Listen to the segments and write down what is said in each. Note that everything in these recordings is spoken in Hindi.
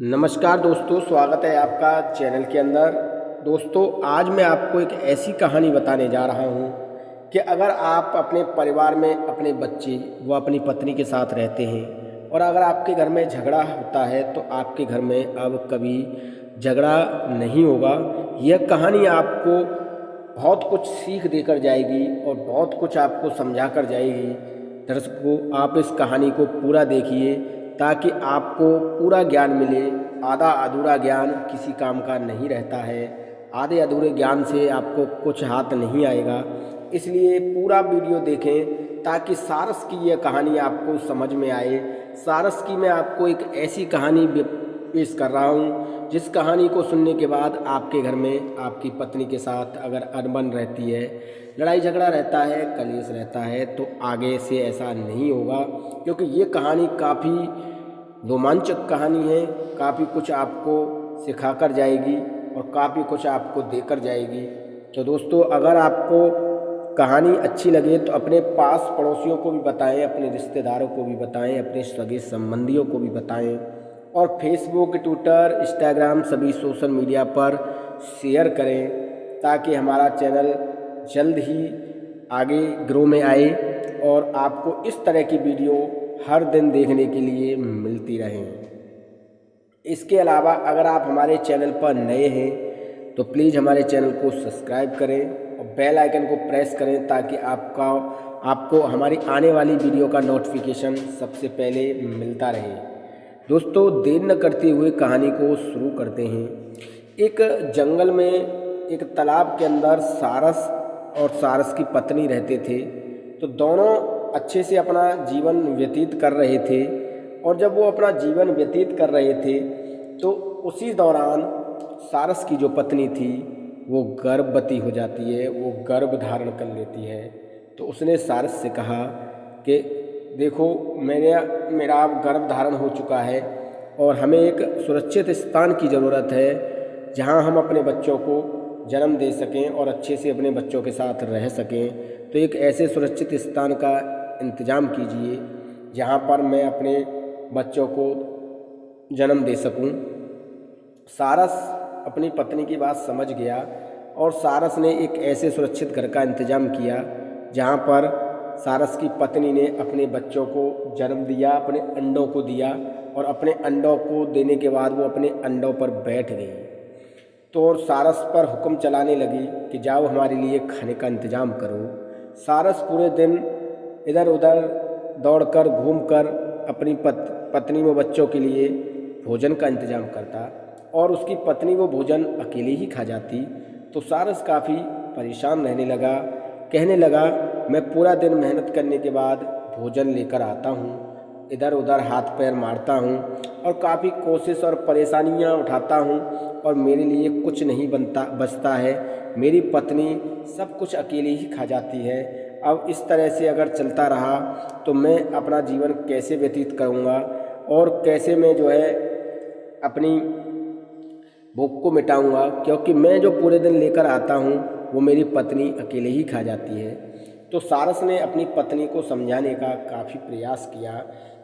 नमस्कार दोस्तों, स्वागत है आपका चैनल के अंदर। दोस्तों, आज मैं आपको एक ऐसी कहानी बताने जा रहा हूँ कि अगर आप अपने परिवार में अपने बच्चे व अपनी पत्नी के साथ रहते हैं और अगर आपके घर में झगड़ा होता है तो आपके घर में अब कभी झगड़ा नहीं होगा। यह कहानी आपको बहुत कुछ सीख देकर जाएगी और बहुत कुछ आपको समझा कर जाएगी। दर्शकों, आप इस कहानी को पूरा देखिए ताकि आपको पूरा ज्ञान मिले। आधा अधूरा ज्ञान किसी काम का नहीं रहता है। आधे अधूरे ज्ञान से आपको कुछ हाथ नहीं आएगा। इसलिए पूरा वीडियो देखें ताकि सारस की यह कहानी आपको समझ में आए। सारस की मैं आपको एक ऐसी कहानी पेश कर रहा हूँ जिस कहानी को सुनने के बाद आपके घर में आपकी पत्नी के साथ अगर अनबन रहती है, लड़ाई झगड़ा रहता है, कलेश रहता है, तो आगे से ऐसा नहीं होगा, क्योंकि ये कहानी काफ़ी रोमांचक कहानी है। काफ़ी कुछ आपको सिखा कर जाएगी और काफ़ी कुछ आपको देकर जाएगी। तो दोस्तों, अगर आपको कहानी अच्छी लगे तो अपने पास पड़ोसियों को भी बताएं, अपने रिश्तेदारों को भी बताएं, अपने सगे संबंधियों को भी बताएं और फेसबुक, ट्विटर, इंस्टाग्राम सभी सोशल मीडिया पर शेयर करें ताकि हमारा चैनल जल्द ही आगे ग्रो में आए और आपको इस तरह की वीडियो हर दिन देखने के लिए मिलती रहें। इसके अलावा अगर आप हमारे चैनल पर नए हैं तो प्लीज़ हमारे चैनल को सब्सक्राइब करें और बेल आइकन को प्रेस करें ताकि आपको हमारी आने वाली वीडियो का नोटिफिकेशन सबसे पहले मिलता रहे। दोस्तों, देर न करते हुए कहानी को शुरू करते हैं। एक जंगल में एक तालाब के अंदर सारस और सारस की पत्नी रहते थे। तो दोनों अच्छे से अपना जीवन व्यतीत कर रहे थे और जब वो अपना जीवन व्यतीत कर रहे थे तो उसी दौरान सारस की जो पत्नी थी वो गर्भवती हो जाती है, वो गर्भ धारण कर लेती है। तो उसने सारस से कहा कि देखो, मेरा अब गर्भ धारण हो चुका है और हमें एक सुरक्षित स्थान की ज़रूरत है जहां हम अपने बच्चों को जन्म दे सकें और अच्छे से अपने बच्चों के साथ रह सकें। तो एक ऐसे सुरक्षित स्थान का इंतज़ाम कीजिए जहां पर मैं अपने बच्चों को जन्म दे सकूं। सारस अपनी पत्नी की बात समझ गया और सारस ने एक ऐसे सुरक्षित घर का इंतज़ाम किया जहां पर सारस की पत्नी ने अपने बच्चों को जन्म दिया, अपने अंडों को दिया और अपने अंडों को देने के बाद वो अपने अंडों पर बैठ गई। तो सारस पर हुक्म चलाने लगी कि जाओ हमारे लिए खाने का इंतज़ाम करो। सारस पूरे दिन इधर उधर दौड़कर घूमकर अपनी पत्नी व बच्चों के लिए भोजन का इंतज़ाम करता और उसकी पत्नी वो भोजन अकेले ही खा जाती। तो सारस काफ़ी परेशान रहने लगा, कहने लगा, मैं पूरा दिन मेहनत करने के बाद भोजन लेकर आता हूँ, इधर उधर हाथ पैर मारता हूँ और काफ़ी कोशिश और परेशानियाँ उठाता हूँ और मेरे लिए कुछ नहीं बचता है। मेरी पत्नी सब कुछ अकेले ही खा जाती है। अब इस तरह से अगर चलता रहा तो मैं अपना जीवन कैसे व्यतीत करूँगा और कैसे मैं जो है अपनी भूख को मिटाऊँगा, क्योंकि मैं जो पूरे दिन लेकर आता हूँ वो मेरी पत्नी अकेले ही खा जाती है। तो सारस ने अपनी पत्नी को समझाने का काफ़ी प्रयास किया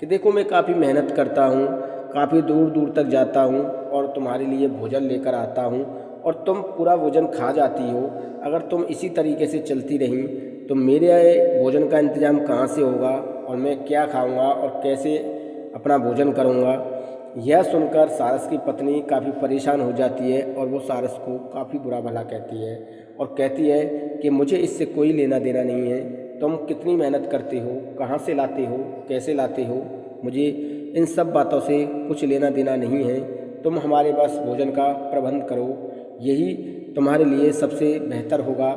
कि देखो, मैं काफ़ी मेहनत करता हूँ, काफ़ी दूर दूर तक जाता हूँ और तुम्हारे लिए भोजन लेकर आता हूँ और तुम पूरा भोजन खा जाती हो। अगर तुम इसी तरीके से चलती रही तो मेरे भोजन का इंतज़ाम कहाँ से होगा और मैं क्या खाऊँगा और कैसे अपना भोजन करूँगा। यह सुनकर सारस की पत्नी काफ़ी परेशान हो जाती है और वो सारस को काफ़ी बुरा भला कहती है और कहती है कि मुझे इससे कोई लेना देना नहीं है। तुम कितनी मेहनत करते हो, कहाँ से लाते हो, कैसे लाते हो, मुझे इन सब बातों से कुछ लेना देना नहीं है। तुम हमारे पास भोजन का प्रबंध करो, यही तुम्हारे लिए सबसे बेहतर होगा।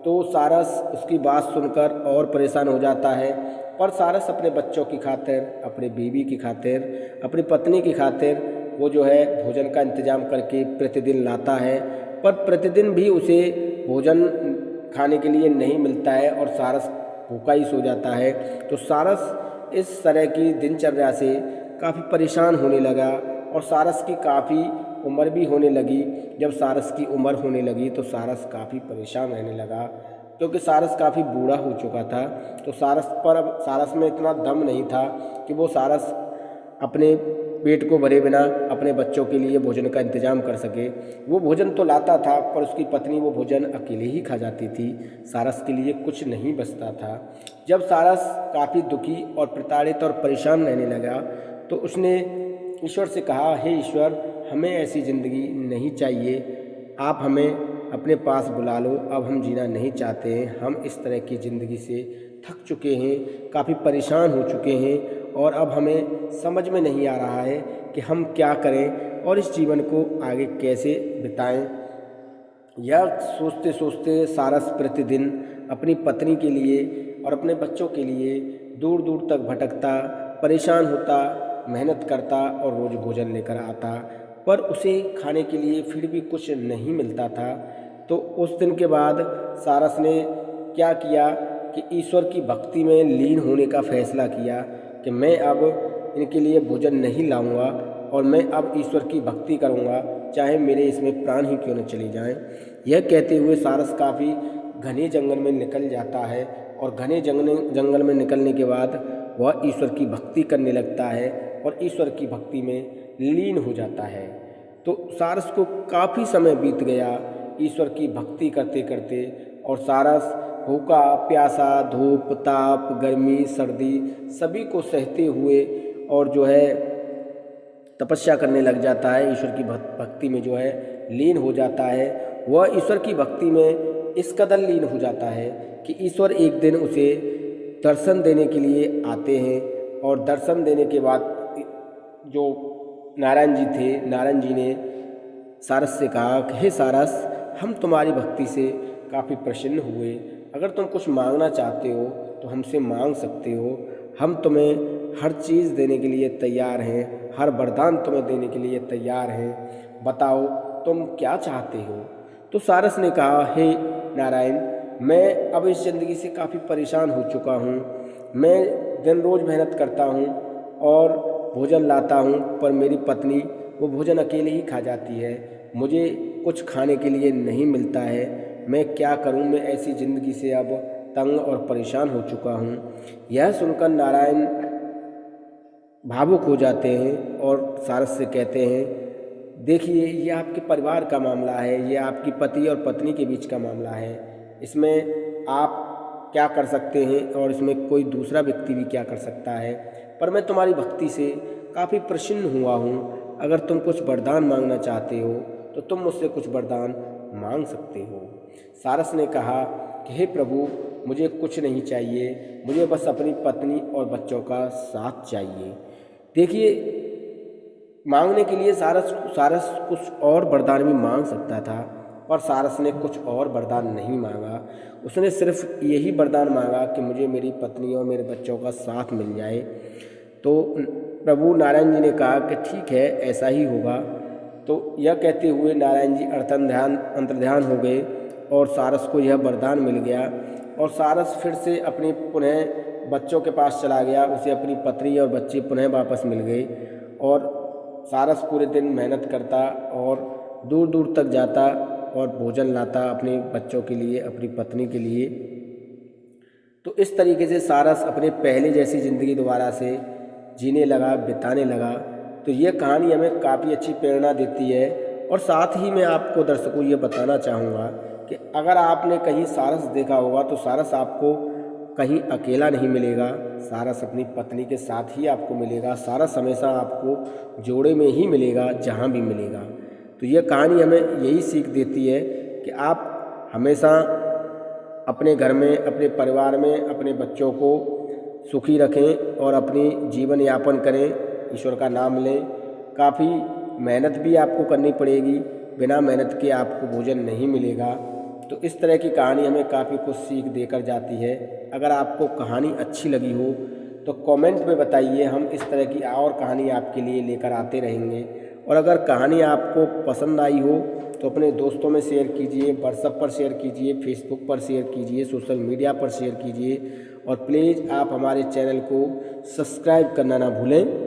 तो सारस उसकी बात सुनकर और परेशान हो जाता है, पर सारस अपने बच्चों की खातिर, अपने बीवी की खातिर, अपनी पत्नी की खातिर वो जो है भोजन का इंतज़ाम करके प्रतिदिन लाता है। पर प्रतिदिन भी उसे भोजन खाने के लिए नहीं मिलता है और सारस भूखा ही सो जाता है। तो सारस इस तरह की दिनचर्या से काफ़ी परेशान होने लगा और सारस की काफ़ी उम्र भी होने लगी। जब सारस की उम्र होने लगी तो सारस काफ़ी परेशान रहने लगा, क्योंकि सारस काफ़ी बूढ़ा हो चुका था। तो सारस में इतना दम नहीं था कि वो सारस अपने पेट को भरे बिना अपने बच्चों के लिए भोजन का इंतजाम कर सके। वो भोजन तो लाता था पर उसकी पत्नी वो भोजन अकेले ही खा जाती थी, सारस के लिए कुछ नहीं बचता था। जब सारस काफ़ी दुखी और प्रताड़ित और परेशान रहने लगा तो उसने ईश्वर से कहा, हे ईश्वर, हमें ऐसी ज़िंदगी नहीं चाहिए, आप हमें अपने पास बुला लो, अब हम जीना नहीं चाहते हैं। हम इस तरह की ज़िंदगी से थक चुके हैं, काफ़ी परेशान हो चुके हैं और अब हमें समझ में नहीं आ रहा है कि हम क्या करें और इस जीवन को आगे कैसे बिताएं। यह सोचते सोचते सारस प्रतिदिन अपनी पत्नी के लिए और अपने बच्चों के लिए दूर दूर तक भटकता, परेशान होता, मेहनत करता और रोज़ भोजन लेकर आता, पर उसे खाने के लिए फिर भी कुछ नहीं मिलता था। तो उस दिन के बाद सारस ने क्या किया कि ईश्वर की भक्ति में लीन होने का फैसला किया कि मैं अब इनके लिए भोजन नहीं लाऊंगा और मैं अब ईश्वर की भक्ति करूंगा, चाहे मेरे इसमें प्राण ही क्यों न चले जाएं। यह कहते हुए सारस काफ़ी घने जंगल में निकल जाता है और घने जंगल में निकलने के बाद वह ईश्वर की भक्ति करने लगता है और ईश्वर की भक्ति में लीन हो जाता है। तो सारस को काफ़ी समय बीत गया ईश्वर की भक्ति करते करते और सारस भूखा प्यासा, धूप ताप, गर्मी सर्दी सभी को सहते हुए और जो है तपस्या करने लग जाता है, ईश्वर की भक्ति में जो है लीन हो जाता है। वह ईश्वर की भक्ति में इस कदर लीन हो जाता है कि ईश्वर एक दिन उसे दर्शन देने के लिए आते हैं और दर्शन देने के बाद जो नारायण जी थे, नारायण जी ने सारस से कहा कि हे सारस, हम तुम्हारी भक्ति से काफ़ी प्रसन्न हुए, अगर तुम कुछ मांगना चाहते हो तो हमसे मांग सकते हो, हम तुम्हें हर चीज़ देने के लिए तैयार हैं, हर वरदान तुम्हें देने के लिए तैयार हैं, बताओ तुम क्या चाहते हो। तो सारस ने कहा, हे नारायण, मैं अब इस ज़िंदगी से काफ़ी परेशान हो चुका हूँ, मैं दिन रोज़ मेहनत करता हूँ और भोजन लाता हूँ पर मेरी पत्नी वो भोजन अकेले ही खा जाती है, मुझे कुछ खाने के लिए नहीं मिलता है, मैं क्या करूं, मैं ऐसी ज़िंदगी से अब तंग और परेशान हो चुका हूं। यह सुनकर नारायण भावुक हो जाते हैं और सारस से कहते हैं, देखिए ये आपके परिवार का मामला है, ये आपकी पति और पत्नी के बीच का मामला है, इसमें आप क्या कर सकते हैं और इसमें कोई दूसरा व्यक्ति भी क्या कर सकता है, पर मैं तुम्हारी भक्ति से काफ़ी प्रसन्न हुआ हूँ, अगर तुम कुछ वरदान मांगना चाहते हो तो तुम मुझसे कुछ वरदान मांग सकते हो। सारस ने कहा कि हे प्रभु, मुझे कुछ नहीं चाहिए, मुझे बस अपनी पत्नी और बच्चों का साथ चाहिए। देखिए, मांगने के लिए सारस कुछ और वरदान भी मांग सकता था, पर सारस ने कुछ और वरदान नहीं मांगा, उसने सिर्फ यही वरदान मांगा कि मुझे मेरी पत्नी और मेरे बच्चों का साथ मिल जाए। तो प्रभु नारायण जी ने कहा कि ठीक है, ऐसा ही होगा। तो यह कहते हुए नारायण जी अंतर्ध्यान हो गए और सारस को यह वरदान मिल गया और सारस फिर से अपनी पुनः बच्चों के पास चला गया, उसे अपनी पत्नी और बच्चे पुनः वापस मिल गए और सारस पूरे दिन मेहनत करता और दूर दूर तक जाता और भोजन लाता अपने बच्चों के लिए, अपनी पत्नी के लिए। तो इस तरीके से सारस अपने पहले जैसी ज़िंदगी दोबारा से जीने लगा, बिताने लगा। तो ये कहानी हमें काफ़ी अच्छी प्रेरणा देती है और साथ ही मैं आपको दर्शकों ये बताना चाहूँगा कि अगर आपने कहीं सारस देखा होगा तो सारस आपको कहीं अकेला नहीं मिलेगा, सारस अपनी पत्नी के साथ ही आपको मिलेगा, सारस हमेशा आपको जोड़े में ही मिलेगा जहाँ भी मिलेगा। तो ये कहानी हमें यही सीख देती है कि आप हमेशा अपने घर में, अपने परिवार में अपने बच्चों को सुखी रखें और अपनी जीवन यापन करें, ईश्वर का नाम लें। काफ़ी मेहनत भी आपको करनी पड़ेगी, बिना मेहनत के आपको भोजन नहीं मिलेगा। तो इस तरह की कहानी हमें काफ़ी कुछ सीख देकर जाती है। अगर आपको कहानी अच्छी लगी हो तो कमेंट में बताइए, हम इस तरह की और कहानी आपके लिए लेकर आते रहेंगे। और अगर कहानी आपको पसंद आई हो तो अपने दोस्तों में शेयर कीजिए, व्हाट्सएप पर शेयर कीजिए, फेसबुक पर शेयर कीजिए, सोशल मीडिया पर शेयर कीजिए और प्लीज़ आप हमारे चैनल को सब्सक्राइब करना ना भूलें।